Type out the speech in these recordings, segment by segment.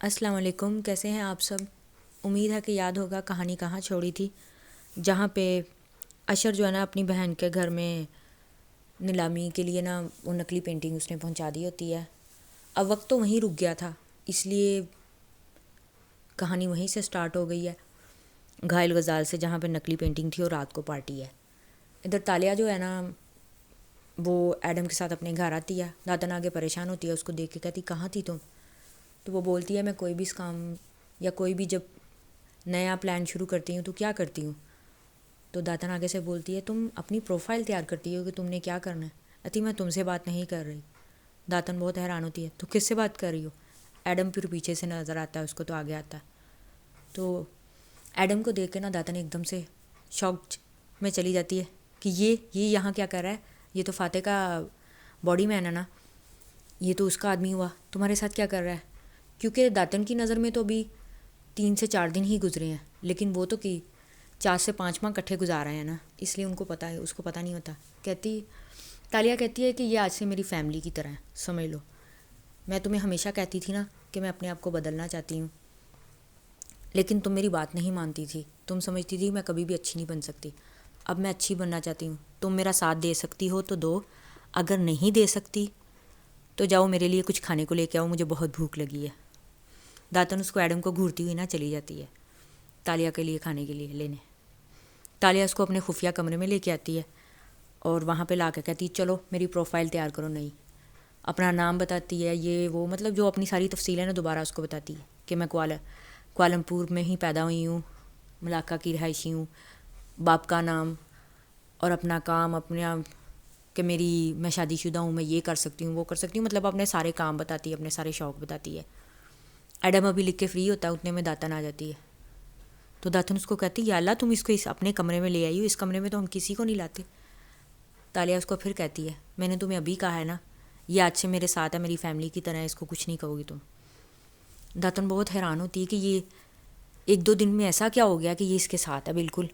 السلام علیکم، کیسے ہیں آپ سب؟ امید ہے کہ یاد ہوگا کہانی کہاں چھوڑی تھی، جہاں پہ اشر جو ہے نا اپنی بہن کے گھر میں نیلامی کے لیے نا وہ نقلی پینٹنگ اس نے پہنچا دی ہوتی ہے۔ اب وقت تو وہیں رک گیا تھا، اس لیے کہانی وہیں سے سٹارٹ ہو گئی ہے، گھائل غزال سے، جہاں پہ نقلی پینٹنگ تھی اور رات کو پارٹی ہے۔ ادھر تالیہ جو ہے نا وہ ایڈم کے ساتھ اپنے گھر آتی ہے، داتن آگے پریشان ہوتی ہے، اس کو دیکھ کے کہتی کہاں تھی تم؟ تو وہ بولتی ہے میں کوئی بھی کام یا کوئی بھی جب نیا پلان شروع کرتی ہوں تو کیا کرتی ہوں؟ تو داتن آگے سے بولتی ہے تم اپنی پروفائل تیار کرتی ہو کہ تم نے کیا کرنا ہے۔ کہتی میں تم سے بات نہیں کر رہی۔ داتن بہت حیران ہوتی ہے تو کس سے بات کر رہی ہو؟ ایڈم پھر پیچھے سے نظر آتا ہے، اس کو تو آگے آتا ہے۔ تو ایڈم کو دیکھ کے نا داتن ایک دم سے شاک میں چلی جاتی ہے کہ یہ یہاں کیا کر رہا ہے؟ یہ تو فاتح کا باڈی مین ہے نا، یہ تو اس کا آدمی ہوا، تمہارے ساتھ کیا کر رہا ہے؟ کیونکہ داتن کی نظر میں تو ابھی 3 سے 4 دن ہی گزرے ہیں، لیکن وہ تو 4 سے 5 ماہ کٹھے گزار رہے ہیں نا، اس لیے ان کو پتہ ہے، اس کو پتہ نہیں ہوتا۔ تالیہ کہتی ہے کہ یہ آج سے میری فیملی کی طرح ہے، سمجھ لو۔ میں تمہیں ہمیشہ کہتی تھی نا کہ میں اپنے آپ کو بدلنا چاہتی ہوں، لیکن تم میری بات نہیں مانتی تھی، تم سمجھتی تھی میں کبھی بھی اچھی نہیں بن سکتی۔ اب میں اچھی بننا چاہتی ہوں، تم میرا ساتھ دے سکتی ہو تو دو، اگر نہیں دے سکتی تو جاؤ میرے لیے کچھ کھانے کو لے کے آؤ، مجھے بہت بھوک لگی ہے۔ داتن اس کو ایڈم کو گھورتی ہوئی نہ چلی جاتی ہے تالیہ کے لیے کھانے کے لیے لینے۔ تالیہ اس کو اپنے خفیہ کمرے میں لے کے آتی ہے اور وہاں پہ لا کے کہتی ہے چلو میری پروفائل تیار کرو نئی، اپنا نام بتاتی ہے، یہ وہ مطلب جو اپنی ساری تفصیلیں نا دوبارہ اس کو بتاتی ہے کہ میں کوالمپور میں ہی پیدا ہوئی ہوں، ملاقہ کی رہائشی ہوں، باپ کا نام اور اپنا کام، اپنے کہ میں شادی شدہ ہوں، میں یہ کر سکتی ہوں وہ کر سکتی ہوں، مطلب اپنے سارے کام بتاتی ہے، اپنے سارے شوق بتاتی ہے۔ ایڈم ابھی لکھ کے فری ہوتا ہے، اتنے میں داتن آ جاتی ہے۔ تو داتن اس کو کہتی یا اللہ تم اس کو اپنے کمرے میں لے آئی ہو، اس کمرے میں تو ہم کسی کو نہیں لاتے۔ تالیہ اس کو پھر کہتی ہے میں نے تمہیں ابھی کہا ہے نا یہ آج سے میرے ساتھ ہے، میری فیملی کی طرح ہے، اس کو کچھ نہیں کہو گی تم۔ داتن بہت حیران ہوتی ہے کہ یہ 1-2 دن میں ایسا کیا ہو گیا کہ یہ اس کے ساتھ ہے بالکل،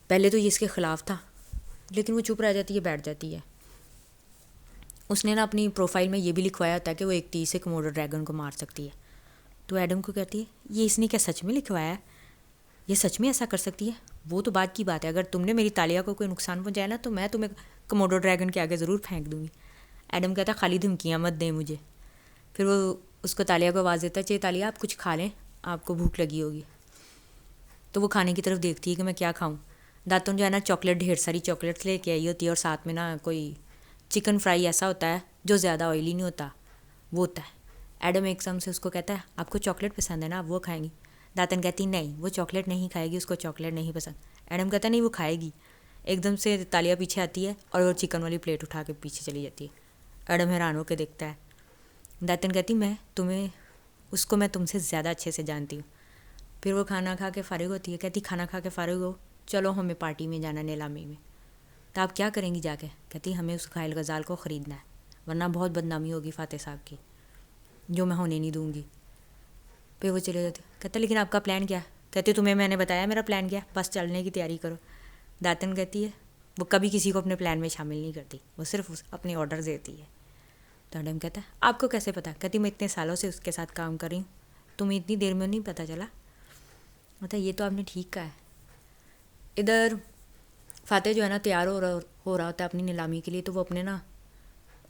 پہلے تو یہ اس کے خلاف تھا، لیکن وہ چپ رہ جاتی ہے، بیٹھ جاتی ہے۔ اس نے نا اپنی پروفائل میں یہ بھی لکھوایا ہوتا ہے کہ وہ ایک تیر سے کوموڈو ڈریگن کو مار سکتی ہے۔ تو ایڈم کو کہتی ہے یہ اس نے کیا سچ میں لکھوایا ہے؟ یہ سچ میں ایسا کر سکتی ہے؟ وہ تو بات کی بات ہے، اگر تم نے میری تالیہ کو کوئی نقصان پہنچایا نا تو میں تمہیں کوموڈو ڈریگن کے آگے ضرور پھینک دوں گی۔ ایڈم کہتا ہے خالی دھمکیاں مت دیں مجھے۔ پھر وہ اس کو تالیہ کو آواز دیتا ہے چاہیے تالیہ آپ کچھ کھا لیں، آپ کو بھوک لگی ہوگی۔ تو وہ کھانے کی طرف دیکھتی ہے کہ میں کیا کھاؤں۔ داتن جو ہے نا چاکلیٹ، ڈھیر ساری چاکلیٹس لے کے آئی ہوتی ہے اور ساتھ میں نا کوئی چکن فرائی ایسا ہوتا ہے جو زیادہ آئلی نہیں ہوتا، وہ ہوتا ہے۔ ایڈم ایک دم سے اس کو کہتا ہے آپ کو چاکلیٹ پسند ہے نا، آپ وہ کھائیں گی؟ داتن کہتی نہیں وہ چاکلیٹ نہیں کھائے گی، اس کو چاکلیٹ نہیں پسند۔ ایڈم کہتا ہے نہیں وہ کھائے گی۔ ایک دم سے تالیہ پیچھے آتی ہے اور وہ چکن والی پلیٹ اٹھا کے پیچھے چلی جاتی ہے۔ ایڈم حیران ہو کے دیکھتا ہے۔ داتن کہتی اس کو میں تم سے زیادہ اچھے سے جانتی ہوں۔ پھر وہ کھانا کھا کے فارغ ہوتی ہے، کہتی کھانا کھا کے فارغ ہو، چلو ہمیں پارٹی میں جانا نیلامی میں۔ تو آپ کیا کریں گی جا کے؟ کہتی ہمیں اس گھائل غزال کو خریدنا ہے، ورنہ بہت بدنامی ہوگی فاتح صاحب کی، جو میں ہونے نہیں دوں گی۔ پھر وہ چلے جاتے، کہتا لیکن آپ کا پلان کیا ہے؟ کہتے تمہیں میں نے بتایا میرا پلان کیا ہے، بس چلنے کی تیاری کرو۔ داتن کہتی ہے وہ کبھی کسی کو اپنے پلان میں شامل نہیں کرتی، وہ صرف اپنے آرڈرز دیتی ہے۔ تو ایڈم کہتا ہے آپ کو کیسے پتہ؟ کہتی میں اتنے سالوں سے اس کے ساتھ کام کر رہی ہوں، تمہیں اتنی دیر میں نہیں پتہ چلا؟ کہتا یہ تو آپ نے ٹھیک کہا ہے۔ ادھر فاتح جو ہے نا تیار ہو رہا ہوتا ہے اپنی نیلامی کے لیے، تو وہ اپنے نا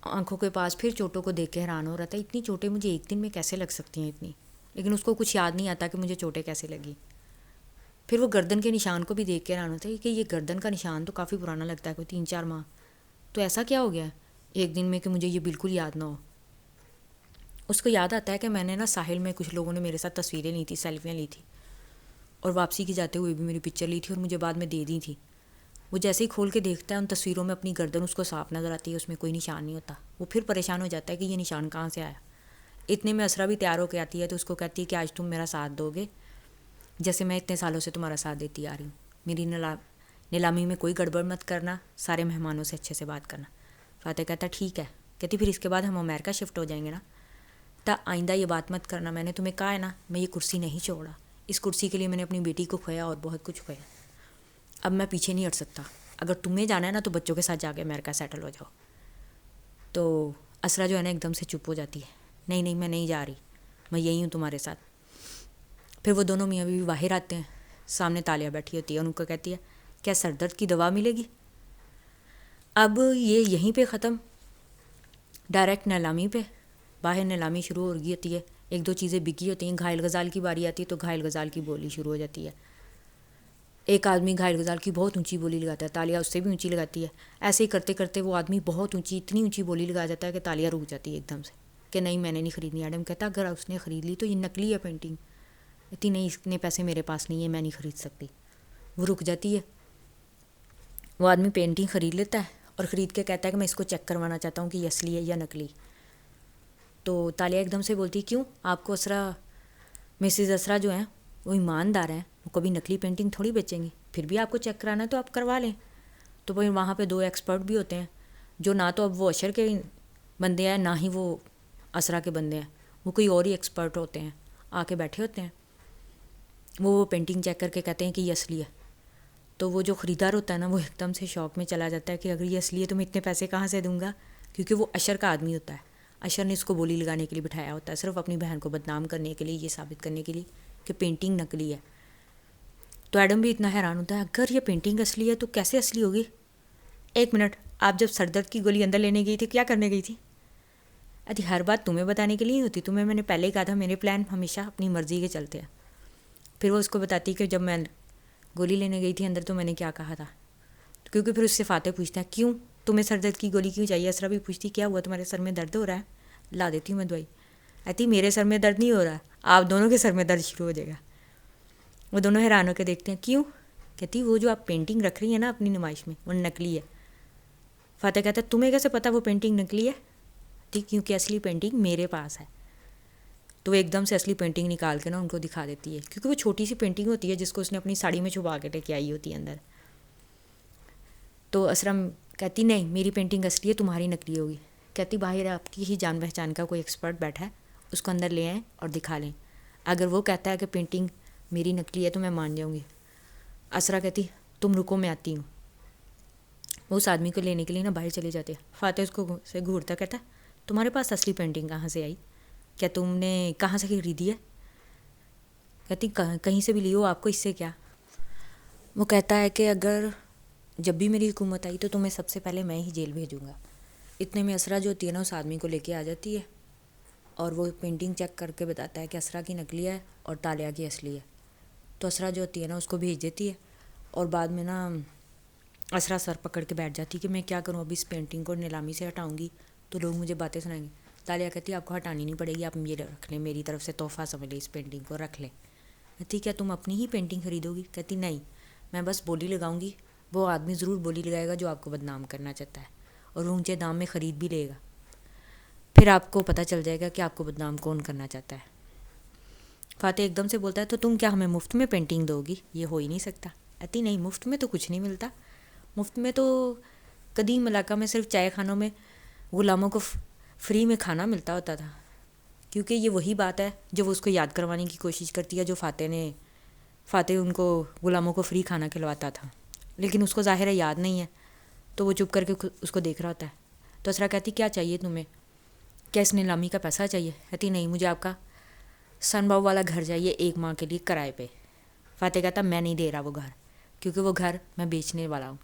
آنکھوں کے پاس پھر چوٹوں کو دیکھ کے حیران ہو رہا تھا، اتنی چوٹیں مجھے ایک دن میں کیسے لگ سکتی ہیں اتنی، لیکن اس کو کچھ یاد نہیں آتا کہ مجھے چوٹیں کیسے لگی۔ پھر وہ گردن کے نشان کو بھی دیکھ کے حیران ہوتا ہے کہ یہ گردن کا نشان تو کافی پرانا لگتا ہے، کوئی 3-4 ماہ، تو ایسا کیا ہو گیا ایک دن میں کہ مجھے یہ بالکل یاد نہ ہو۔ اس کو یاد آتا ہے کہ میں نے نا ساحل میں کچھ لوگوں نے میرے ساتھ تصویریں لی تھی، سیلفیاں لی تھی، اور واپسی کی جاتے ہوئے بھی میری پکچر لی تھی اور مجھے بعد میں دے دی تھی۔ وہ جیسے ہی کھول کے دیکھتا ہے ان تصویروں میں اپنی گردن اس کو صاف نظر آتی ہے، اس میں کوئی نشان نہیں ہوتا۔ وہ پھر پریشان ہو جاتا ہے کہ یہ نشان کہاں سے آیا۔ اتنے میں اسرا بھی تیار ہو کے آتی ہے، تو اس کو کہتی ہے کہ آج تم میرا ساتھ دو گے جیسے میں اتنے سالوں سے تمہارا ساتھ دیتی آ رہی ہوں، میری نیلامی میں کوئی گڑبڑ مت کرنا، سارے مہمانوں سے اچھے سے بات کرنا۔ فاتح کہتا ٹھیک ہے۔ کہتی پھر اس کے بعد ہم امریکہ شفٹ ہو جائیں گے نا، تا آئندہ یہ بات مت کرنا، میں نے تمہیں کہا ہے نا میں یہ کرسی نہیں چھوڑا، اس کرسی کے لیے میں نے اپنی بیٹی کو کھویا اور بہت کچھ کھویا، اب میں پیچھے نہیں ہٹ سکتا، اگر تمہیں جانا ہے نا تو بچوں کے ساتھ جا کے امریکہ سیٹل ہو جاؤ۔ تو اسرا جو ہے نا ایک دم سے چپ ہو جاتی ہے، نہیں میں نہیں جا رہی۔ میں یہی ہوں تمہارے ساتھ. پھر وہ دونوں میاں بیوی باہر آتے ہیں. سامنے تالیہ بیٹھی ہوتی ہے. ان کو کہتی ہے کیا سر درد کی دوا ملے گی؟ اب یہ یہیں پہ ختم. ڈائریکٹ نیلامی پہ. باہر نیلامی شروع ہو گئی ہوتی ہے. ایک دو چیزیں بکی ہوتی ہیں. گھائل غزال کی باری آتی ہے تو گھائل غزال کی بولی شروع ہو جاتی ہے. ایک آدمی گھائل غزال کی بہت اونچی بولی لگاتا ہے. تالیہ اس سے بھی اونچی لگاتی ہے. ایسے ہی کرتے کرتے وہ آدمی بہت اونچی, اتنی اونچی بولی لگا جاتا ہے کہ تالیہ رک جاتی ہے ایک دم سے کہ نہیں میں نے نہیں خریدنی. ایڈم کہتا اگر اس نے خرید لی تو یہ نقلی ہے پینٹنگ. کہتی نہیں اتنے پیسے میرے پاس نہیں ہے, میں نہیں خرید سکتی. وہ رک جاتی ہے. وہ آدمی پینٹنگ خرید لیتا ہے اور خرید کے کہتا ہے کہ میں اس کو چیک کروانا چاہتا ہوں کہ یہ اصلی ہے یا نقلی. تو تالیہ ایک دم سے بولتی کیوں؟ آپ کو اسرا, مسز اسرا جو ہیں وہ ایماندار ہیں, وہ کبھی نقلی پینٹنگ تھوڑی بیچیں گی. پھر بھی آپ کو چیک کرانا ہے تو آپ کروا لیں. تو پھر وہاں پہ دو ایکسپرٹ بھی ہوتے ہیں جو نہ تو اب وہ اشر کے بندے ہیں نہ ہی وہ اسرا کے بندے ہیں. وہ کوئی اور ہی ایکسپرٹ ہوتے ہیں, آ کے بیٹھے ہوتے ہیں. وہ پینٹنگ چیک کر کے کہتے ہیں کہ یہ اصلی ہے. تو وہ جو خریدار ہوتا ہے نا وہ ایک دم سے شوق میں چلا جاتا ہے کہ اگر یہ اصلی ہے تو میں اتنے پیسے کہاں سے دوں گا, کیونکہ وہ اشر کا آدمی ہوتا ہے. اشر نے اس کو بولی لگانے کے لیے بٹھایا ہوتا ہے, صرف اپنی بہن کو بدنام کرنے کے لیے, یہ ثابت کرنے کے لیے کہ پینٹنگ نقلی ہے. تو ایڈم بھی اتنا حیران ہوتا ہے اگر یہ پینٹنگ اصلی ہے تو کیسے اصلی ہوگی؟ ایک منٹ, آپ جب سر درد کی گولی اندر لینے گئی تھی کیا کرنے گئی تھی؟ ارے ہر بات تمہیں بتانے کے لیے ہوتی, تمہیں میں نے پہلے ہی کہا تھا میرے پلان ہمیشہ اپنی مرضی کے چلتے ہیں. پھر وہ اس کو بتاتی کہ جب میں گولی لینے گئی تھی اندر تو میں نے کیا کہا تھا. کیونکہ پھر اس سے فاتح پوچھتا ہے کیوں تمہیں سر درد کی گولی کیوں چاہیے. اسرا بھی پوچھتی کیا ہوا تمہارے سر میں درد ہو رہا ہے, لا دیتی ہوں میں دوائی. کہتی میرے سر میں درد نہیں ہو رہا, آپ دونوں کے سر میں درد شروع ہو جائے گا. وہ دونوں حیران ہو کے دیکھتے ہیں کیوں. کہتی وہ جو آپ پینٹنگ رکھ رہی ہیں نا اپنی نمائش میں وہ نقلی ہے. فاتح کہتا ہے تمہیں کیسے پتا وہ پینٹنگ نقلی ہے؟ ٹھیک, کیونکہ اصلی پینٹنگ میرے پاس ہے. تو وہ ایک دم سے اصلی پینٹنگ نکال کے نا ان کو دکھا دیتی ہے, کیونکہ وہ چھوٹی سی پینٹنگ ہوتی ہے جس کو اس نے اپنی ساڑی میں چھپا کے ٹیک آئی ہوتی ہے اندر. تو اسرا کہتی نہیں میری پینٹنگ اصلی ہے, تمہاری نقلی ہوگی. کہتی باہر آپ کی ہی جان پہچان کا کوئی ایکسپرٹ بیٹھا ہے, اس کو اندر لے آئیں اور دکھا لیں. اگر وہ کہتا ہے کہ پینٹنگ میری نقلی ہے تو میں مان جاؤں گی. اسرا کہتی تم رکو میں آتی ہوں. وہ اس آدمی کو لینے کے لیے نا باہر چلے جاتے ہیں. فاتح اس کو سے گھورتا کہتا ہے تمہارے پاس اصلی پینٹنگ کہاں سے آئی, کیا تم نے کہاں سے خریدی ہے؟ کہتی کہیں سے بھی لی ہو, آپ کو اس سے کیا. وہ کہتا ہے کہ اگر جب بھی میری حکومت آئی تو تمہیں سب سے پہلے میں ہی جیل بھیجوں گا. اتنے میں اسرا جو ہوتی ہے نا اس آدمی کو لے کے آ جاتی ہے اور وہ پینٹنگ چیک کر کے بتاتا ہے کہ اسرا کی نقلی ہے اور تالیہ کی اصلی ہے. تو اسرا جو ہوتی ہے نا اس کو بھیج دیتی ہے اور بعد میں نا اسرا سر پکڑ کے بیٹھ جاتی کہ میں کیا کروں, ابھی اس پینٹنگ کو نیلامی سے ہٹاؤں گی تو لوگ مجھے باتیں سنائیں گے. تالیہ کہتی ہے آپ کو ہٹانی نہیں پڑے گی, آپ یہ رکھ لیں, میری طرف سے تحفہ سمجھ لیں, اس پینٹنگ کو رکھ لیں. کہتی کیا تم اپنی ہی پینٹنگ خریدو گی؟ کہتی نہیں میں بس بولی لگاؤں گی, وہ آدمی ضرور بولی لگائے گا جو آپ کو بدنام کرنا چاہتا ہے اور اونچے دام میں خرید بھی لے گا, پھر آپ کو پتہ چل جائے گا کہ آپ کو بدنام کون کرنا چاہتا ہے. فاتح ایک دم سے بولتا ہے تو تم کیا ہمیں مفت میں پینٹنگ دو گی؟ یہ ہو ہی نہیں سکتا. کہتی نہیں مفت میں تو کچھ نہیں ملتا, مفت میں تو قدیم علاقہ میں صرف چائے خانوں میں غلاموں کو فری میں کھانا ملتا ہوتا تھا. کیونکہ یہ وہی بات ہے جو وہ اس کو یاد کروانے کی کوشش کرتی ہے جو فاتح ان کو غلاموں کو فری کھانا کھلواتا تھا, لیکن اس کو ظاہر ہے یاد نہیں ہے. تو وہ چپ کر کے اس کو دیکھ رہا ہوتا ہے. تو اسرا کہتی کیا چاہیے تمہیں, کیا اس نیلامی کا پیسہ چاہیے؟ کہتی نہیں مجھے آپ کا سن باؤ والا گھر چاہیے 1 ماہ کے لیے کرائے پہ. فاتح کہتا میں نہیں دے رہا وہ گھر, کیونکہ وہ گھر میں بیچنے والا ہوں.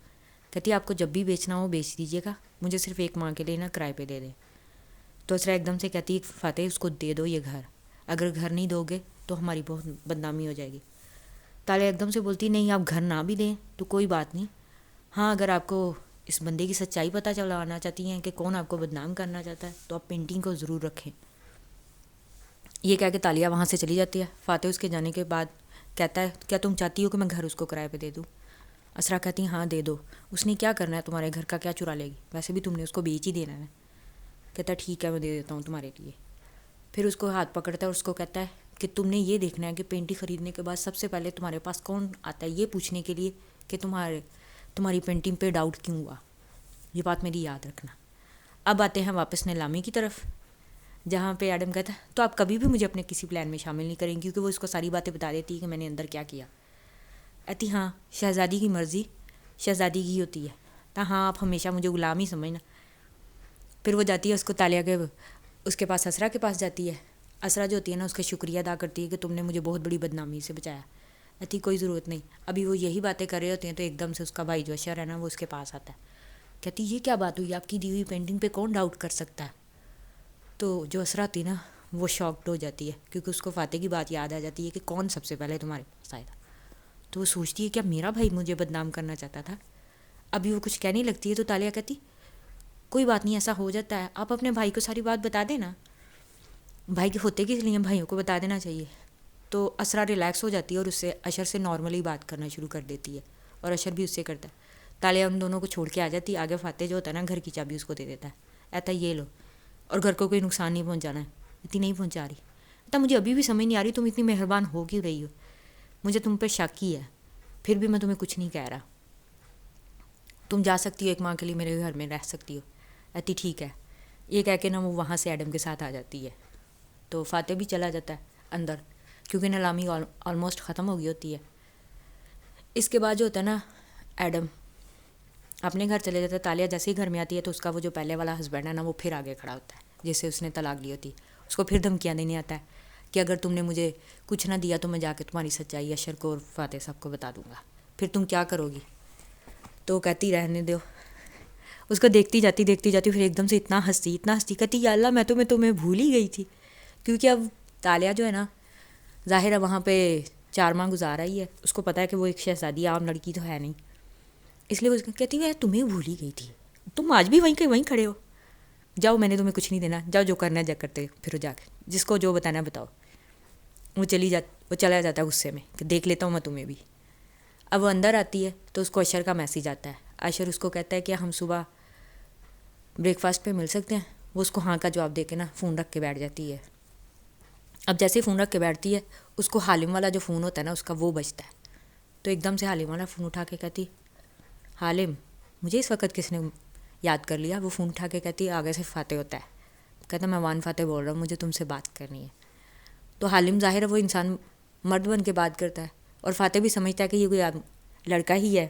کہتی آپ کو جب بھی بیچنا ہو بیچ دیجیے گا, مجھے صرف 1 ماہ کے لیے نا کرائے پہ دے دیں. تو اسرا ایک دم سے کہتی فاتح اس کو دے دو یہ گھر, اگر گھر نہیں دو گے تو ہماری بہت بدنامی ہو جائے گی. تالیہ ایک دم سے بولتی نہیں آپ گھر نہ بھی دیں تو کوئی بات نہیں, ہاں اگر آپ کو اس بندے کی سچائی پتہ چلانا چاہتی ہیں کہ کون آپ کو بدنام کرنا چاہتا ہے تو آپ پینٹنگ کو ضرور رکھیں. یہ کہہ کے تالیہ وہاں سے چلی جاتی ہے. فاتح اس کے جانے کے بعد کہتا ہے کیا تم چاہتی ہو کہ میں گھر اس کو کرائے پہ دے دوں؟ اسرا کہتی ہاں دے دو, اس نے کیا کرنا ہے تمہارے گھر کا, کیا چرا لے گی, ویسے بھی تم نے اس کو بیچ ہی دینا ہے. کہتا ٹھیک ہے میں دے دیتا ہوں تمہارے لیے. پھر اس کو ہاتھ پکڑتا ہے اور اس کو کہتا ہے کہ تم نے یہ دیکھنا ہے کہ پینٹنگ خریدنے کے بعد سب سے پہلے تمہارے پاس کون آتا ہے یہ پوچھنے کے لیے کہ تمہاری پینٹنگ پہ ڈاؤٹ کیوں ہوا. یہ بات میری یاد رکھنا. اب آتے ہیں واپس نیلامی کی طرف, جہاں پہ ایڈم کہتا ہے تو آپ کبھی بھی مجھے اپنے کسی پلان میں شامل نہیں کریں گے, کیونکہ وہ اس کو ساری باتیں بتا دیتی ہے کہ میں نے اندر کیا کیا. کہتی ہاں شہزادی کی مرضی شہزادی کی ہوتی ہے, تو ہاں آپ ہمیشہ مجھے غلام ہی سمجھنا. پھر وہ جاتی ہے اس کو تالیہ کے اس کے پاس اسرا کے پاس جاتی ہے اسرا جو ہوتی ہے نا اس کا شکریہ ادا کرتی ہے کہ تم نے مجھے بہت بڑی بدنامی سے بچایا. کہتی کوئی ضرورت نہیں. ابھی وہ یہی باتیں کر رہے ہوتے ہیں تو ایک دم سے اس کا بھائی جو اشر ہے نا وہ اس کے پاس آتا ہے. کہتی یہ کیا بات ہوئی, آپ کی دی ہوئی پینٹنگ پہ کون ڈاؤٹ کر سکتا ہے. تو جو اسرا ہوتی نا وہ شاکڈ ہو جاتی ہے کیونکہ اس کو فاتح کی بات یاد آ جاتی ہے کہ کون سب سے پہلے تمہارے پاس آیا تھا. تو وہ سوچتی ہے کیا میرا بھائی مجھے بدنام کرنا چاہتا تھا. ابھی وہ کچھ کہنے لگتی ہے تو تالیہ کہتی کوئی بات نہیں, ایسا ہو جاتا ہے, آپ اپنے بھائی کو ساری بات بتا دیں نا, بھائی کے ہوتے کس لیے بھائیوں کو بتا دینا چاہیے. تو اسرا ریلیکس ہو جاتی ہے اور اس سے اشر سے نارملی بات کرنا شروع کر دیتی ہے اور اشر بھی اس سے کرتا ہے. تالیہ ان دونوں کو چھوڑ کے آ جاتی ہے. آگے فاتح جو ہوتا ہے نا گھر کی چابی اس کو دے دیتا ہے, ایتا یہ لو, اور گھر کو کوئی نقصان نہیں پہنچانا ہے. اتنی نہیں پہنچا رہی. تو مجھے ابھی بھی سمجھ نہیں آ رہی تم اتنی مہربان ہو کیوں رہی ہو, مجھے تم پہ شک ہی ہے, پھر بھی میں تمہیں کچھ نہیں کہہ رہا, تم جا سکتی ہو ایک ماہ کے لیے میرے گھر میں رہ سکتی ہو. کہتی ٹھیک ہے. یہ کہہ کے نا وہ وہاں سے ایڈم کے ساتھ آ جاتی ہے. تو فاتح بھی چلا جاتا ہے اندر کیونکہ نیلامی آلموسٹ ختم ہو گئی ہوتی ہے. اس کے بعد جو ہوتا ہے نا ایڈم اپنے گھر چلے جاتا ہے. تالیہ جیسے ہی گھر میں آتی ہے تو اس کا وہ جو پہلے والا ہسبینڈ ہے نا وہ پھر آگے کھڑا ہوتا ہے جس سے اس نے طلاق لی ہوتی. اس کو پھر دھمکیاں دینے آتا ہے کہ اگر تم نے مجھے کچھ نہ دیا تو میں جا کے تمہاری سچائی اشر کو اور فاتح صاحب کو بتا دوں گا, پھر تم کیا کرو گی. تو کہتی رہنے دو. اس کو دیکھتی جاتی پھر ایک دم سے اتنا ہنستی کہتی یا اللہ میں تمہیں بھول ہی گئی تھی. کیونکہ اب تالیہ جو ہے نا ظاہر ہے وہاں پہ 4 ماہ گزار آئی ہے, اس کو پتہ ہے کہ وہ ایک شہزادی عام لڑکی تو ہے نہیں, اس لیے وہ کہتی ہے تمہیں بھول ہی گئی تھی, تم آج بھی وہیں کھڑے ہو, جاؤ میں نے تمہیں کچھ نہیں دینا, جاؤ جو کرنا ہے جا کرتے پھر جا کے جس کو جو بتانا ہے بتاؤ. وہ چلا جاتا ہے غصے میں کہ دیکھ لیتا ہوں میں تمہیں بھی. اب وہ اندر آتی ہے تو اس کو اشر کا میسیج آتا ہے. اشر اس کو کہتا ہے کہ ہم صبح بریک فاسٹ پہ مل سکتے ہیں. وہ اس کو ہاں کا جواب دے کے نا فون رکھ کے بیٹھ جاتی ہے. اب جیسے ہی فون رکھ کے بیٹھتی ہے اس کو حالم والا جو فون ہوتا ہے نا اس کا وہ بجتا ہے. تو ایک دم سے حالم والا فون اٹھا کے کہتی حالم مجھے اس وقت کس نے یاد کر لیا. وہ فون اٹھا کے کہتی آگے سے فاتح ہوتا ہے. کہتا میں وان فاتح بول رہا ہوں, مجھے تم سے بات کرنی ہے. تو حالم ظاہر ہے وہ انسان مرد بن کے بات کرتا ہے اور فاتح بھی سمجھتا ہے کہ یہ کوئی لڑکا ہی ہے.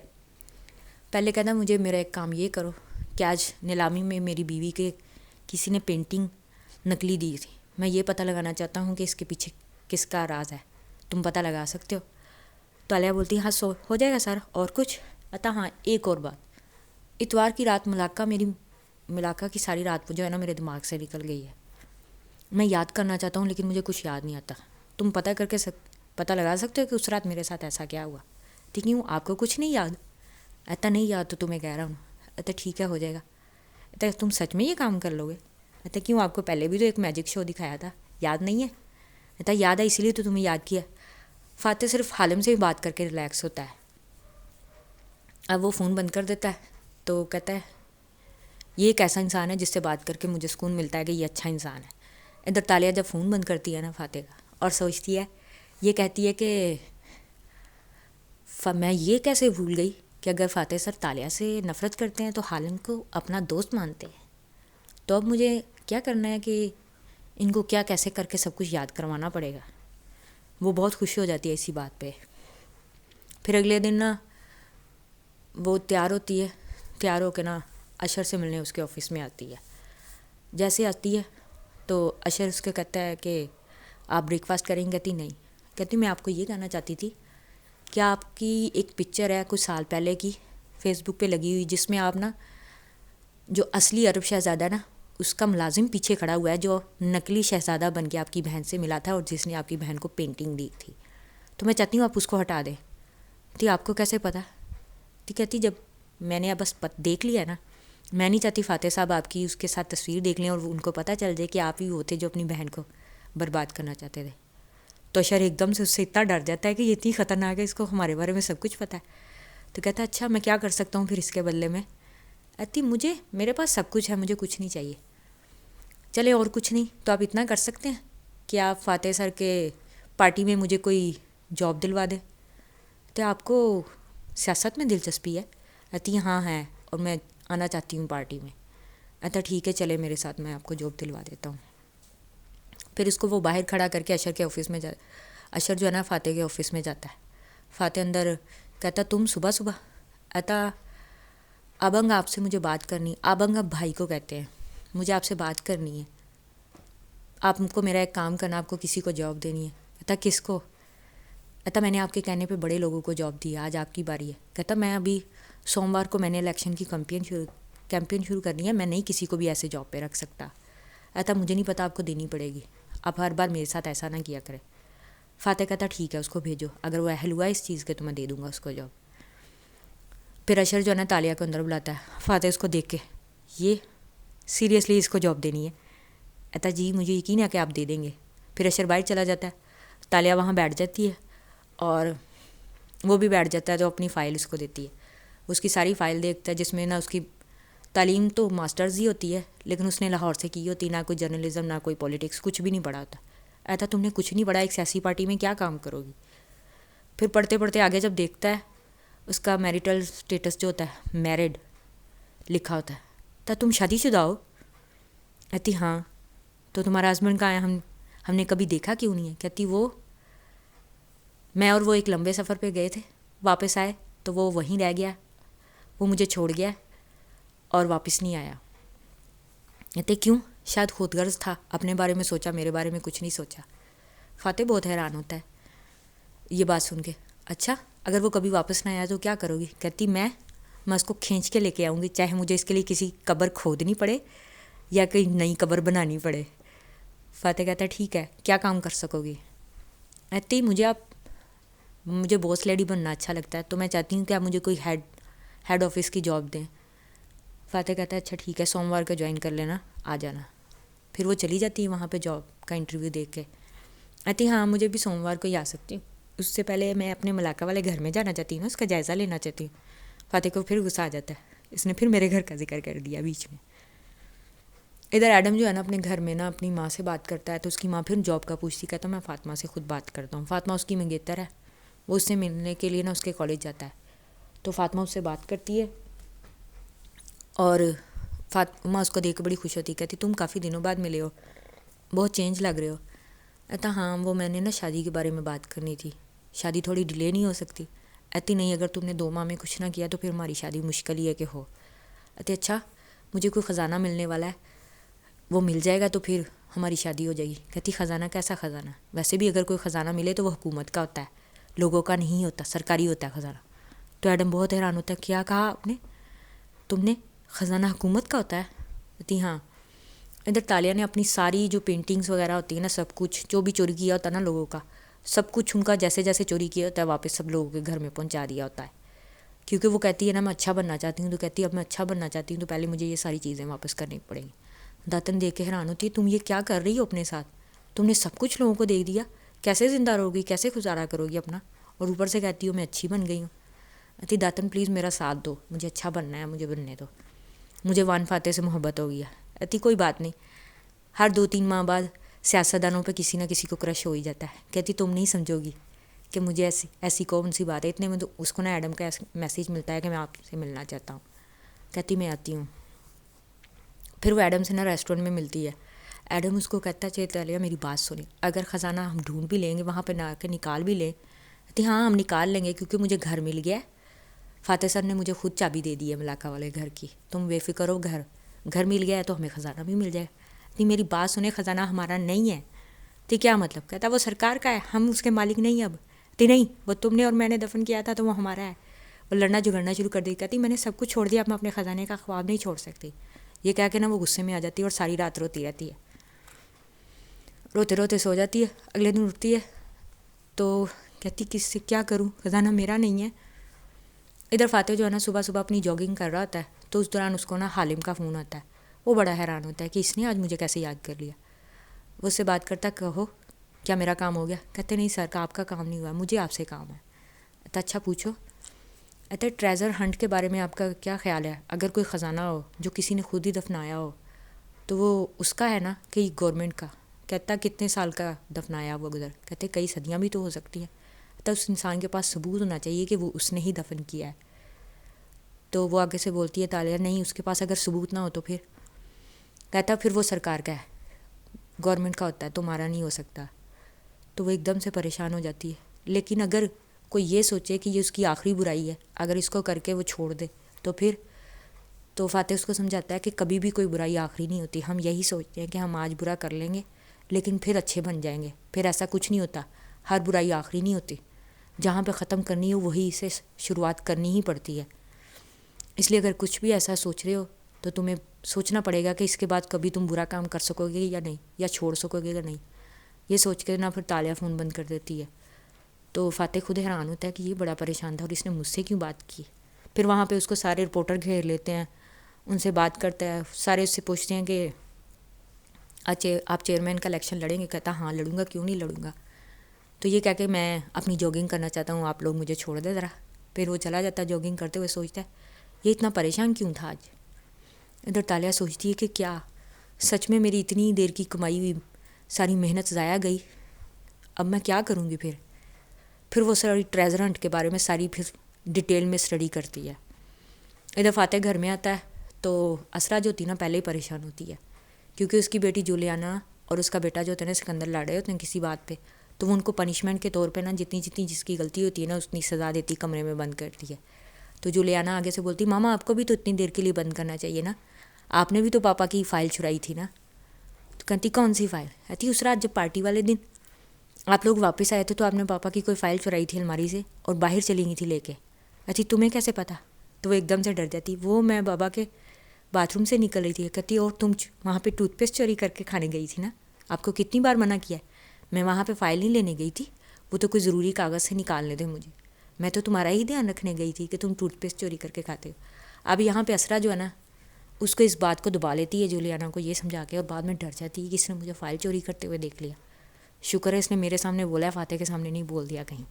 پہلے کہتا مجھے میرا ایک کام یہ کرو کہ آج نیلامی میں میری بیوی کے کسی نے پینٹنگ نقلی دی تھی, میں یہ پتہ لگانا چاہتا ہوں کہ اس کے پیچھے کس کا راز ہے, تم پتہ لگا سکتے ہو. تو علیہ بولتی ہاں ہو جائے گا سر, اور کچھ اتا ہاں ایک اور بات. اتوار کی رات ملاقہ کی ساری رات جو ہے نا میرے دماغ سے نکل گئی ہے. میں یاد کرنا چاہتا ہوں لیکن مجھے کچھ یاد نہیں آتا. تم پتہ کر کے پتہ لگا سکتے ہو کہ اس رات میرے ساتھ ایسا کیا ہوا. ٹھیک ہے آپ کو کچھ نہیں یاد. ایتا نہیں یاد تو تمہیں کہہ رہا ہوں. ایتا ٹھیک ہے ہو جائے گا. ایتا تم سچ میں یہ کام کر لو گے. ایتا کیوں, آپ کو پہلے بھی تو ایک میجک شو دکھایا تھا, یاد نہیں ہے. ایتا یاد ہے اسی لیے تو تمہیں یاد کیا. فاتح صرف حالم سے ہی بات کر کے ریلیکس ہوتا ہے. اب وہ فون بند کر دیتا ہے تو کہتا ہے یہ ایک ایسا انسان ہے جس سے بات کر کے مجھے سکون ملتا ہے کہ یہ اچھا انسان ہے. ادھر تالیہ جب فون بند کرتی ہے نا فاتح کا اور سوچتی ہے, یہ کہتی ہے کہ میں یہ کیسے بھول گئی کہ اگر فاتح سر تالیہ سے نفرت کرتے ہیں تو حالم کو اپنا دوست مانتے ہیں, تو اب مجھے کیا کرنا ہے کہ ان کو کیا کیسے کر کے سب کچھ یاد کروانا پڑے گا. وہ بہت خوشی ہو جاتی ہے اسی بات پہ. پھر اگلے دن نا وہ تیار ہوتی ہے, تیار ہو کے نا اشر سے ملنے اس کے آفس میں آتی ہے. جیسے آتی ہے تو اشر اس کو کہتا ہے کہ آپ بریک فاسٹ کریں گے. کہتی نہیں. کہتی میں آپ کو یہ کہنا چاہتی تھی کہ آپ کی ایک پکچر ہے کچھ سال پہلے کی فیس بک پہ لگی ہوئی جس میں آپ نا جو اصلی عرب شہزادہ نا اس کا ملازم پیچھے کھڑا ہوا ہے جو نقلی شہزادہ بن کے آپ کی بہن سے ملا تھا اور جس نے آپ کی بہن کو پینٹنگ دی تھی. تو میں چاہتی ہوں آپ اس کو ہٹا دیں. تھی آپ کو کیسے پتہ. تھی کہتی جب میں نے اب بس دیکھ لیا نا, میں نہیں چاہتی فاتح صاحب آپ کی اس کے ساتھ تصویر دیکھ لیں اور ان کو پتہ چل جائے کہ آپ ہی وہ تھے جو اپنی بہن کو برباد کرنا چاہتے تھے. تو اشر ایک دم سے اس سے اتنا ڈر جاتا ہے کہ یہ اتنی خطرناک ہے, اس کو ہمارے بارے میں سب کچھ پتہ ہے. تو کہتا ہے اچھا میں کیا کر سکتا ہوں پھر اس کے بدلے میں. کہتی میرے پاس سب کچھ ہے, مجھے کچھ نہیں چاہیے. چلے اور کچھ نہیں تو آپ اتنا کر سکتے ہیں کہ آپ فاتح سر کے پارٹی میں مجھے کوئی جاب دلوا دیں. تو آپ کو سیاست میں دلچسپی ہے. کہتی ہاں ہے اور میں آنا چاہتی ہوں پارٹی میں. کہتا ٹھیک ہے چلے میرے ساتھ, میں آپ کو جاب دلوا دیتا ہوں. پھر اس کو وہ باہر کھڑا کر کے اشر کے آفس میں اشر جو ہے نا فاتح کے آفس میں جاتا ہے. فاتح اندر کہتا تم صبح ایتا آبنگ آپ سے مجھے بات کرنی. آبنگ اب بھائی کو کہتے ہیں. مجھے آپ سے بات کرنی ہے. آپ کو میرا ایک کام کرنا, آپ کو کسی کو جاب دینی ہے. کہتا کس کو؟ کہتا میں نے آپ کے کہنے پہ بڑے لوگوں کو جاب دی ہے, آج آپ کی باری ہے. کہتا میں ابھی سوموار کو میں نے الیکشن کی کیمپین شروع کرنی ہے, میں نہیں کسی کو بھی ایسے جاب پہ رکھ سکتا. کہتا مجھے نہیں پتہ, آپ کو دینی پڑے گی, آپ ہر بار میرے ساتھ ایسا نہ کیا کرے. فاتح کہتا ٹھیک ہے اس کو بھیجو, اگر وہ اہل ہوا اس چیز کے تو میں دے دوں گا اس کو جاب. پھر اشر جو ہے نا تالیہ کو اندر بلاتا ہے. فاتح اس کو دیکھ کے, یہ سیریسلی اس کو جاب دینی ہے؟ کہتا جی مجھے یقین ہے کہ آپ دے دیں گے. پھر اشر باہر چلا جاتا ہے, تالیہ وہاں بیٹھ جاتی ہے اور وہ بھی بیٹھ جاتا ہے, تو اپنی فائل اس کو دیتی ہے. اس کی ساری فائل دیکھتا ہے جس میں نہ اس کی تعلیم تو ماسٹرز ہی ہوتی ہے, لیکن اس نے لاہور سے کی ہوتی, نہ کوئی جرنلزم نہ کوئی پولیٹکس, کچھ بھی نہیں پڑھا ہوتا. ایسا تم نے کچھ نہیں پڑھا, ایک سیاسی پارٹی میں کیا کام کرو گی؟ پھر پڑھتے پڑھتے آگے جب دیکھتا ہے اس کا میریٹل سٹیٹس جو ہوتا ہے میرڈ لکھا ہوتا ہے. تو تم شادی شدہ ہو؟ کہتی ہاں. تو تمہارا ہسبینڈ کہاں ہے؟ ہم نے کبھی دیکھا کیوں نہیں ہے؟ کہتی وہ میں اور وہ ایک لمبے سفر پہ گئے تھے, واپس آئے تو وہ وہیں رہ گیا, وہ مجھے چھوڑ گیا اور واپس نہیں آیا. کہتے کیوں؟ شاید خود غرض تھا, اپنے بارے میں سوچا, میرے بارے میں کچھ نہیں سوچا. فاتح بہت حیران ہوتا ہے یہ بات سن کے. اچھا اگر وہ کبھی واپس نہ آیا تو کیا کرو گی؟ کہتی میں اس کو کھینچ کے لے کے آؤں گی, چاہے مجھے اس کے لیے کسی قبر کھودنی پڑے یا کوئی نئی قبر بنانی پڑے. فاتح کہتا ہے ٹھیک ہے, کیا کام کر سکو گی؟ کہتی مجھے باس لیڈی بننا اچھا لگتا ہے, تو میں چاہتی ہوں کہ آپ مجھے کوئی ہیڈ آفس کی جاب دیں. فاتح کہتا ہے اچھا ٹھیک ہے, سوموار کا جوائن کر لینا, آ جانا. پھر وہ چلی جاتی ہے وہاں پہ جاب کا انٹرویو دے کے. کہتی ہاں مجھے بھی سوموار کو ہی آ سکتی ہوں, اس سے پہلے میں اپنے ملاقہ والے گھر میں جانا چاہتی ہوں, اس کا جائزہ لینا چاہتی ہوں. فاتح کو پھر غصہ آ جاتا ہے, اس نے پھر میرے گھر کا ذکر کر دیا بیچ میں. ادھر ایڈم جو ہے نا اپنے گھر میں نا اپنی ماں سے بات کرتا ہے, تو اس کی ماں پھر جاب کا پوچھتی, کہتا میں فاطمہ سے خود بات کرتا ہوں. فاطمہ اس کی منگیتر ہے, وہ اس سے ملنے کے لیے نا اس کے کالج جاتا ہے. تو فاطمہ اس سے بات کرتی ہے اور فاطمہ اس کو دیکھ کے بڑی خوش ہوتی ہے. کہتی تم کافی دنوں بعد ملے ہو, بہت چینج لگ رہے ہو. کہتا ہاں وہ میں نے نا شادی کے بارے میں بات کرنی تھی, شادی تھوڑی ڈیلے نہیں ہو سکتی؟ کہتی نہیں, اگر تم نے 2 ماہ میں کچھ نہ کیا تو پھر ہماری شادی مشکل ہی ہے کہ ہو. کہتی اچھا مجھے کوئی خزانہ ملنے والا ہے, وہ مل جائے گا تو پھر ہماری شادی ہو جائے گی. کہتی خزانہ کیسا خزانہ؟ ویسے بھی اگر کوئی خزانہ ملے تو وہ حکومت کا ہوتا ہے, لوگوں کا نہیں ہوتا, سرکاری ہوتا ہے خزانہ. تو ایڈم بہت حیران ہوتا ہے, کیا کہا آپ نے, تم نے خزانہ حکومت کا ہوتا ہے؟ کہتی ہاں. ادھر تالیہ نے اپنی ساری جو پینٹنگز وغیرہ ہوتی ہیں نا, سب کچھ جو بھی چوری کیا ہوتا ہے نا لوگوں کا, سب کچھ ان کا جیسے جیسے چوری کیا ہوتا ہے واپس سب لوگوں کے گھر میں پہنچا دیا ہوتا ہے. کیونکہ وہ کہتی ہے نا میں اچھا بننا چاہتی ہوں, تو کہتی ہے اب میں اچھا بننا چاہتی ہوں تو پہلے مجھے یہ ساری چیزیں واپس کرنی پڑیں گی. داتن دیکھ کے حیران ہوتی ہے, تم یہ کیا کر رہی ہو اپنے ساتھ, تم نے سب کچھ لوگوں کو دے دیا, کیسے زندہ رہو گی, کیسے گزارا کرو گی اپنا, اور اوپر سے کہتی ہو میں اچھی بن گئی ہوں. کہتی داتن پلیز میرا ساتھ دو, مجھے اچھا بننا ہے, مجھے بننے دو, مجھے وان فاتح سے محبت ہو گئی ہے. کہتی کوئی بات نہیں, ہر 2-3 ماہ بعد سیاستدانوں پہ کسی نہ کسی کو کرش ہو ہی جاتا ہے. کہتی تم نہیں سمجھو گی کہ مجھے ایسی کون سی بات ہے. اتنے میں تو اس کو نا ایڈم کا میسیج ملتا ہے کہ میں آپ سے ملنا چاہتا ہوں. کہتی میں آتی ہوں. پھر وہ ایڈم سے نا ریسٹورنٹ میں ملتی ہے. ایڈم اس کو کہتا ہے چلیے میری بات سنیں, اگر خزانہ ہم ڈھونڈ بھی لیں گے وہاں پہ نہ کے نکال بھی لیں. کہتی ہاں ہم نکال لیں گے کیونکہ مجھے گھر مل گیا ہے, فاتح سر نے مجھے خود چابی دے دی ہے ملاقہ والے گھر کی, تم بے فکر ہو, گھر مل گیا ہے تو ہمیں خزانہ بھی مل جائے. کہتی میری بات سنیں, خزانہ ہمارا نہیں ہے. کہتی کیا مطلب؟ کہتا وہ سرکار کا ہے, ہم اس کے مالک نہیں اب. کہتی نہیں, وہ تم نے اور میں نے دفن کیا تھا تو وہ ہمارا ہے. وہ لڑنا جھگڑنا شروع کر دی. کہتی میں نے سب کچھ چھوڑ دیا, اب میں اپنے خزانے کا خواب نہیں چھوڑ سکتی. یہ کہہ کے نا وہ غصے میں آ جاتی ہے اور ساری رات روتی رہتی ہے, روتے روتے سو جاتی ہے. اگلے دن اٹھتی ہے تو کہتی کس سے کیا کروں, خزانہ میرا نہیں ہے. ادھر فاتح جو ہے نا صبح صبح اپنی جاگنگ کر رہا ہوتا ہے, تو اس دوران اس کو نا حالم کا فون آتا ہے. وہ بڑا حیران ہوتا ہے کہ اس نے آج مجھے کیسے یاد کر لیا. وہ اس سے بات کرتا, کہو کیا میرا کام ہو گیا؟ کہتے نہیں سر, کا آپ کا کام نہیں ہوا, مجھے آپ سے کام ہے. اچھا پوچھو. کہتے ٹریزر ہنٹ کے بارے میں آپ کا کیا خیال ہے؟ اگر کوئی خزانہ ہو جو کسی نے خود ہی دفنایا ہو تو وہ اس کا ہے نا کہ گورنمنٹ کا؟ کہتا کتنے سال کا دفنایا وہ گزر؟ کہتے کئی صدیاں بھی تو ہو سکتی ہیں. تو اس انسان کے پاس ثبوت ہونا چاہیے کہ وہ اس نے ہی دفن کیا ہے. تو وہ آگے سے بولتی ہے تالیہ نہیں, اس کے پاس اگر ثبوت نہ ہو تو پھر؟ کہتا پھر وہ سرکار کا ہے, گورنمنٹ کا ہوتا ہے, تمہارا نہیں ہو سکتا. تو وہ ایک دم سے پریشان ہو جاتی ہے. لیکن اگر کوئی یہ سوچے کہ یہ اس کی آخری برائی ہے, اگر اس کو کر کے وہ چھوڑ دے تو پھر؟ تو فاتح اس کو سمجھاتا ہے کہ کبھی بھی کوئی برائی آخری نہیں ہوتی. ہم یہی سوچتے ہیں کہ ہم آج برا کر لیں گے لیکن پھر اچھے بن جائیں گے. پھر ایسا کچھ نہیں ہوتا, ہر برائی آخری نہیں ہوتی, جہاں پہ ختم کرنی ہو وہی سے شروعات کرنی ہی پڑتی ہے. اس لیے اگر کچھ بھی ایسا سوچ رہے ہو تو تمہیں سوچنا پڑے گا کہ اس کے بعد کبھی تم برا کام کر سکو گے یا نہیں, یا چھوڑ سکو گے یا نہیں. یہ سوچ کے نہ پھر تالیہ فون بند کر دیتی ہے. تو فاتح خود حیران ہوتا ہے کہ یہ بڑا پریشان تھا اور اس نے مجھ سے کیوں بات کی. پھر وہاں پہ اس کو سارے رپورٹر گھیر لیتے ہیں, ان سے بات کرتا ہے, سارے اس سے پوچھتے ہیں کہ آپ چیئرمین کا الیکشن لڑیں گے. کہتا ہاں لڑوں گا, کیوں نہیں لڑوں گا. تو یہ کہہ کہ میں اپنی جاگنگ کرنا چاہتا ہوں, آپ لوگ مجھے چھوڑ دیں ذرا. پھر وہ چلا جاتا ہے جاگنگ کرتے ہوئے, سوچتا ہے یہ اتنا پریشان کیوں تھا آج. ادھر تالیہ سوچتی ہے کہ کیا سچ میں میری اتنی دیر کی کمائی ہوئی ساری محنت ضائع گئی, اب میں کیا کروں گی. پھر وہ ساری ٹریزر ہنٹ کے بارے میں ساری پھر ڈیٹیل میں اسٹڈی کرتی ہے. ادھر فاتح گھر میں آتا ہے تو اسرا جو ہوتی ہے نا پہلے ہی پریشان ہوتی ہے, کیونکہ اس کی بیٹی جولیانا اور اس کا بیٹا جو ہوتا ہے نا سکندر لڑ رہے ہوتے ہیں کسی بات پہ. تو وہ ان کو پنشمنٹ کے طور پہ نا جتنی جس کی غلطی ہوتی ہے نا اتنی سزا دیتی, کمرے میں بند کرتی ہے. تو جولیانا آگے سے بولتی ماما آپ کو بھی تو اتنی دیر کے لیے بند کرنا چاہیے نا, آپ نے بھی تو پاپا کی فائل چرائی تھی نا. تو کہتی کون سی فائل. کہتی اس رات جب پارٹی والے دن آپ لوگ واپس آئے تھے تو آپ نے پاپا کی کوئی فائل چرائی تھی الماری سے اور باہر چلی گئی تھی لے کے. کہتی تمہیں کیسے پتہ. تو وہ ایک دم سے ڈر جاتی, وہ میں بابا کے باتھ روم سے نکل رہی تھی. کہتی اور تم وہاں پہ ٹوتھ پیسٹ چوری کر کے کھانے گئی تھی نا, آپ کو کتنی بار منع کیا ہے. میں وہاں پہ فائل نہیں لینے گئی تھی, وہ تو کوئی ضروری کاغذ سے نکالنے دے مجھے, میں تو تمہارا ہی دھیان رکھنے گئی تھی کہ تم ٹوتھ پیسٹ چوری کر کے کھاتے ہو. اب یہاں پہ اسرا جو ہے نا اس کو اس بات کو دبا لیتی ہے جولیانا کو یہ سمجھا کے, اور بعد میں ڈر جاتی ہے کہ اس نے مجھے فائل چوری کرتے ہوئے دیکھ لیا. شکر ہے اس نے میرے سامنے بولا ہے, فاتح کے سامنے نہیں بول دیا کہیں.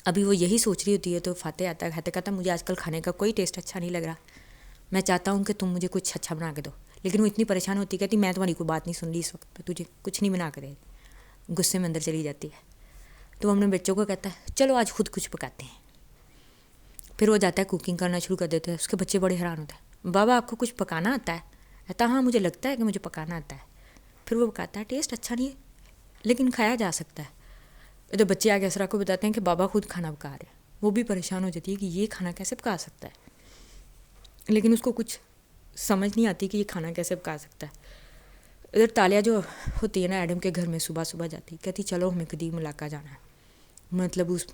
ابھی وہ یہی سوچ رہی ہوتی ہے تو فاتح آتا ہے, کہتا مجھے آج کل کھانے کا کوئی ٹیسٹ اچھا نہیں لگ رہا, میں چاہتا ہوں کہ تم مجھے کچھ اچھا بنا کے دو. لیکن وہ اتنی پریشان ہوتی ہے, کہتی میں تمہاری کوئی بات نہیں سن رہی اس وقت پہ, تجھے کچھ نہیں بنا کے دے. غصے میں اندر چلی جاتی ہے. تو وہ اپنے بچوں کو کہتا ہے چلو آج خود کچھ پکاتے ہیں. پھر وہ جاتا ہے کوکنگ کرنا شروع کر دیتے ہیں. اس کے بچے بڑے حیران ہوتے ہیں, بابا آپ کو کچھ پکانا آتا ہے. کہتا ہاں مجھے لگتا ہے کہ مجھے پکانا آتا ہے. پھر وہ پکاتا ہے, ٹیسٹ اچھا نہیں ہے لیکن کھایا جا سکتا ہے. ادھر بچے آگے اسرا کو بتاتے ہیں کہ بابا خود کھانا پکا رہے ہیں. وہ بھی پریشان ہو جاتی ہے کہ یہ کھانا کیسے پکا سکتا ہے, لیکن اس کو کچھ سمجھ نہیں آتی کہ یہ کھانا کیسے پکا سکتا ہے. ادھر تالیہ جو ہوتی ہے نا ایڈم کے گھر میں صبح صبح جاتی, کہتی چلو ہمیں قدیم علاقہ جانا ہے, مطلب اس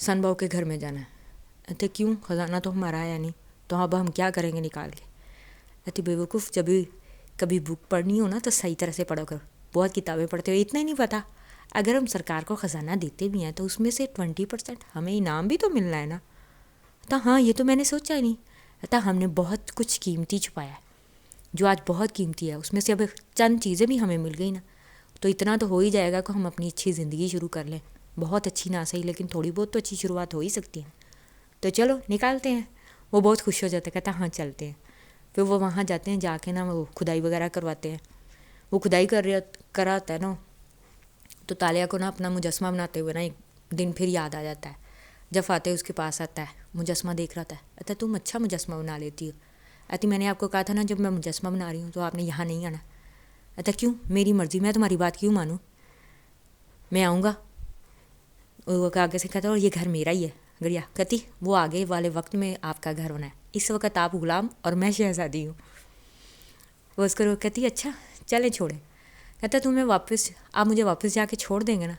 سن باؤ کے گھر میں جانا ہے. کہتے کیوں, خزانہ تو ہمارا ہے نہیں, تو اب ہم کیا کریں گے نکال کے. کہتی بے وقوف, جب بھی کبھی بک پڑھنی ہو نا تو صحیح طرح سے پڑھو کرو, بہت کتابیں پڑھتے ہو, اتنا ہی نہیں پتہ اگر ہم سرکار کو خزانہ دیتے بھی ہیں تو اس میں سے 20% ہمیں انعام بھی تو ملنا ہے نا. کہتا ہاں یہ تو میں نے سوچا ہی نہیں. کہتا ہم نے بہت کچھ قیمتی چھپایا ہے جو آج بہت قیمتی ہے, اس میں سے اب چند چیزیں بھی ہمیں مل گئی نا, تو اتنا تو ہو ہی جائے گا کہ ہم اپنی اچھی زندگی شروع کر لیں. بہت اچھی نہ صحیح لیکن تھوڑی بہت تو اچھی شروعات ہو ہی سکتی ہے, تو چلو نکالتے ہیں. وہ بہت خوش ہو جاتا ہے, کہتا ہاں چلتے ہیں. پھر وہ وہاں جاتے ہیں, جا کے نا وہ کھدائی وغیرہ کرواتے ہیں. وہ کھدائی کراتا ہے نا, تو تالیہ کو نا اپنا مجسمہ بناتے ہوئے نا ایک دن پھر یاد آ جاتا ہے. جب فاتح اس کے پاس آتا ہے, مجسمہ دیکھ رہا تھا, کہتا تم اچھا مجسمہ بنا لیتی ہو. کہتی میں نے آپ کو کہا تھا نا جب میں مجسمہ بنا رہی ہوں تو آپ نے یہاں نہیں آنا. کہتا کیوں, میری مرضی, میں تمہاری بات کیوں مانوں, میں آؤں گا. وہ آگے سے کہتا اور یہ گھر میرا ہی ہے گڑیا. کہتی وہ آگے والے وقت میں آپ کا گھر بنا ہے, اس وقت آپ غلام اور میں شہزادی ہوں. وہ اس کو کہتی اچھا چلیں چھوڑیں. کہتا تمہیں واپس, آپ مجھے واپس جا کے چھوڑ دیں گے نا.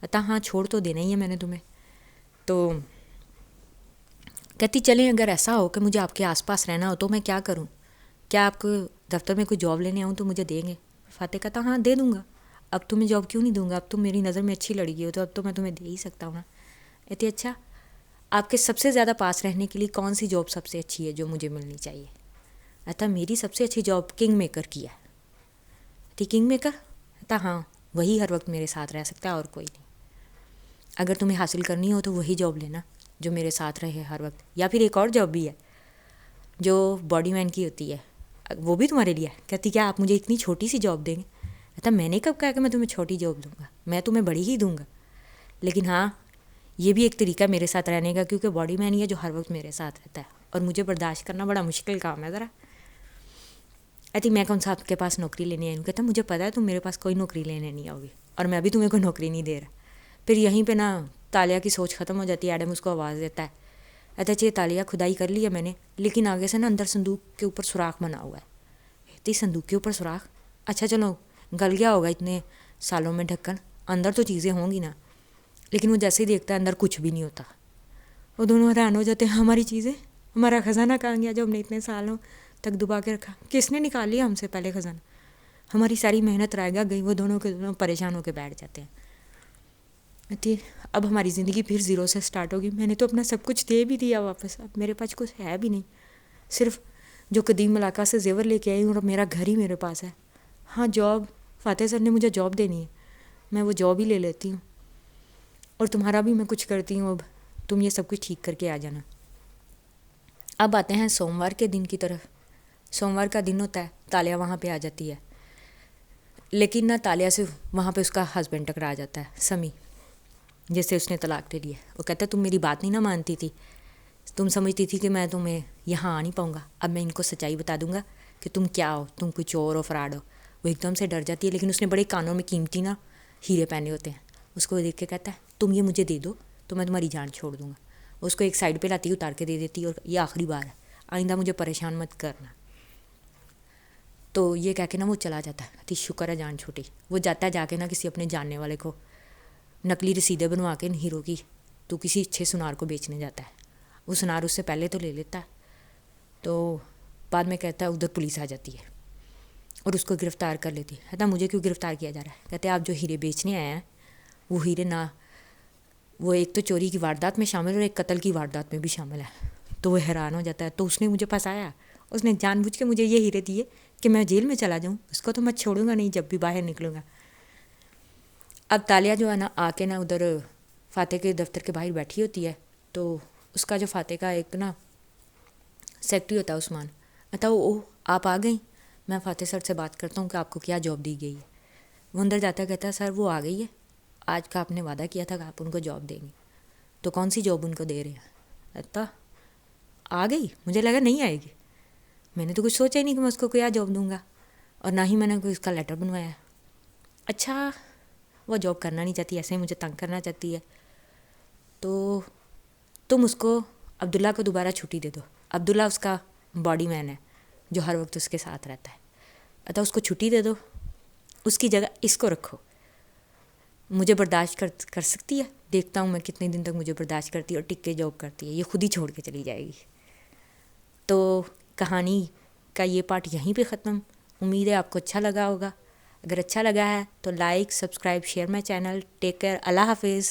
کہتا ہاں چھوڑ تو دینا ہی ہے میں نے تمہیں. تو کہتی چلیں اگر ایسا ہو کہ مجھے آپ کے آس پاس رہنا ہو تو میں کیا کروں, کیا آپ کو دفتر میں کوئی جاب لینے آؤں تو مجھے دیں گے. فاتح کہتا ہاں دے دوں گا, اب تمہیں جاب کیوں نہیں دوں گا, اب تم میری نظر میں اچھی لڑکی ہو تو اب تو میں تمہیں دے ہی سکتا ہوں نا. کہتی اچھا آپ کے سب سے زیادہ پاس رہنے کے لیے کون سی جاب سب سے اچھی ہے جو مجھے ملنی چاہیے. کہتا میری سب سے اچھی جاب کنگ میکر کی ہے. کہتی کنگ میکر. کہتا ہاں وہی ہر وقت میرے ساتھ رہ سکتا ہے اور کوئی نہیں. اگر تمہیں حاصل کرنی ہو تو وہی جاب لینا جو میرے ساتھ رہے ہر وقت, یا پھر ایک اور جاب بھی ہے جو باڈی مین کی ہوتی ہے, وہ بھی تمہارے لیے ہے. کہتی کیا آپ مجھے اتنی چھوٹی سی جاب دیں گے. کہتا میں نے کب کہا کہ میں تمہیں چھوٹی جاب دوں گا, میں تمہیں بڑی ہی دوں گا, لیکن ہاں یہ بھی ایک طریقہ میرے ساتھ رہنے کا, کیونکہ باڈی مین ہی ہے جو ہر وقت میرے ساتھ رہتا ہے اور مجھے برداشت کرنا بڑا مشکل کام ہے ذرا. کہتی میں کون سا آپ کے پاس نوکری لینے آئی ہوں. کہتا مجھے پتا ہے تم میرے پاس کوئی نوکری لینے نہیں آؤگی اور میں بھی تمہیں کوئی نوکری نہیں دے رہا. پھر یہیں پہ نا تالیہ کی سوچ ختم ہو جاتی ہے. ایڈم اس کو آواز دیتا ہے, کہتا چاہیے تالیہ کھدائی کر لی ہے میں نے, لیکن آگے سے نا اندر صندوق کے اوپر سوراخ بنا ہوا ہے. کہتی صندوق کے اوپر سوراخ, اچھا چلو گل گیا ہوگا اتنے سالوں میں ڈھکن, اندر تو چیزیں ہوں گی نا, لیکن وہ جیسے ہی دیکھتا ہے اندر کچھ بھی نہیں ہوتا. وہ دونوں حیران ہو جاتے ہیں, ہماری چیزیں, ہمارا خزانہ کہاں گیا جو ہم نے اتنے سالوں تک دبا کے رکھا, کس نے نکال لیا ہم سے پہلے خزانہ, ہماری ساری محنت رائے گا گئی. وہ دونوں کے دونوں پریشان ہو کے بیٹھ جاتے ہیں. اب ہماری زندگی پھر زیرو سے سٹارٹ ہوگی. میں نے تو اپنا سب کچھ دے بھی دیا واپس, اب میرے پاس کچھ ہے بھی نہیں, صرف جو قدیم علاقہ سے زیور لے کے آئی ہوں, اور میرا گھر ہی میرے پاس ہے. ہاں جاب, فاتح سر نے مجھے جاب دینی ہے, میں وہ جاب ہی لے لیتی ہوں, اور تمہارا بھی میں کچھ کرتی ہوں, اب تم یہ سب کچھ ٹھیک کر کے آ جانا. اب آتے ہیں سوموار کے دن کی طرف. سوموار کا دن ہوتا ہے, تالیہ وہاں پہ آ جاتی ہے, لیکن نہ تالیہ سے وہاں پہ اس کا ہسبینڈ ٹکرا جاتا ہے, سمی, جس سے اس نے طلاق دے دیا. وہ کہتا ہے تم میری بات نہیں نہ مانتی تھی, تم سمجھتی تھی کہ میں تمہیں یہاں آ نہیں پاؤں گا, اب میں ان کو سچائی بتا دوں گا کہ تم کیا ہو, تم کوئی چور ہو, فراڈ ہو. وہ ایک دم سے ڈر جاتی ہے, لیکن اس نے بڑے کانوں میں قیمتی نا ہیرے پہنے ہوتے ہیں. اس کو دیکھ کے کہتا ہے تم یہ مجھے دے دو تو میں تمہاری جان چھوڑ دوں گا. اس کو ایک سائڈ پہ لاتی, اتار کے دے دیتی, اور یہ آخری بار ہے, آئندہ مجھے پریشان مت کرنا. تو یہ کہہ کے نا وہ چلا جاتا ہے, کہتی شکر ہے جان چھوٹی. وہ جاتا ہے جا کے نا کسی اپنے جاننے والے کو نقلی رسیدیں بنوا کے ان ہیرو کی, تو کسی اچھے سنار کو بیچنے جاتا ہے. وہ سنار اس سے پہلے تو لے لیتا ہے, تو بعد میں کہتا ہے ادھر پولیس آ جاتی ہے اور اس کو گرفتار کر لیتی ہے. کہتا مجھے کیوں گرفتار کیا جا رہا ہے؟ کہتے ہیں آپ جو ہیرے بیچنے آئے ہیں وہ ہیرے نہ, وہ ایک تو چوری کی واردات میں شامل اور ایک قتل کی واردات میں بھی شامل ہے. تو وہ حیران ہو جاتا ہے, تو اس نے مجھے پھنسایا, اس نے جان بوجھ کے مجھے یہ ہیرے دیے کہ میں جیل میں چلا جاؤں, اس کو تو میں چھوڑوں گا نہیں جب بھی باہر نکلوں گا. اب تالیہ جو ہے نا آ کے نا ادھر فاتح کے دفتر کے باہر بیٹھی ہوتی ہے, تو اس کا جو فاتح کا ایک نا سیکٹری ہوتا ہے عثمان, کہتا او آپ آ گئیں, میں فاتح سر سے بات کرتا ہوں کہ آپ کو کیا جاب دی گئی ہے. وہ اندر جاتا ہے, کہتا ہے سر وہ آ گئی ہے, آج کا آپ نے وعدہ کیا تھا کہ آپ ان کو جاب دیں گے, تو کون سی جاب ان کو دے رہے ہیں؟ کہتا آ گئی, مجھے لگا نہیں آئے گی, میں نے تو کچھ سوچا ہی نہیں کہ میں اس کو کیا جاب دوں گا, اور نہ ہی میں نے کوئی اس کا لیٹر بنوایا ہے. اچھا وہ جاب کرنا نہیں چاہتی, ایسے ہی مجھے تنگ کرنا چاہتی ہے, تو تم اس کو عبداللہ کو دوبارہ چھٹی دے دو. عبداللہ اس کا باڈی مین ہے جو ہر وقت اس کے ساتھ رہتا ہے. اتا اس کو چھٹی دے دو, اس کی جگہ اس کو رکھو, مجھے برداشت کر سکتی ہے, دیکھتا ہوں میں کتنے دن تک مجھے برداشت کرتی ہے, اور ٹک کے جاب کرتی ہے, یہ خود ہی چھوڑ کے چلی جائے گی. تو کہانی کا یہ پارٹ یہیں پہ ختم. امید ہے آپ کو اچھا لگا ہوگا. اگر اچھا لگا ہے تو like, subscribe, share my channel. Take care, اللہ حافظ.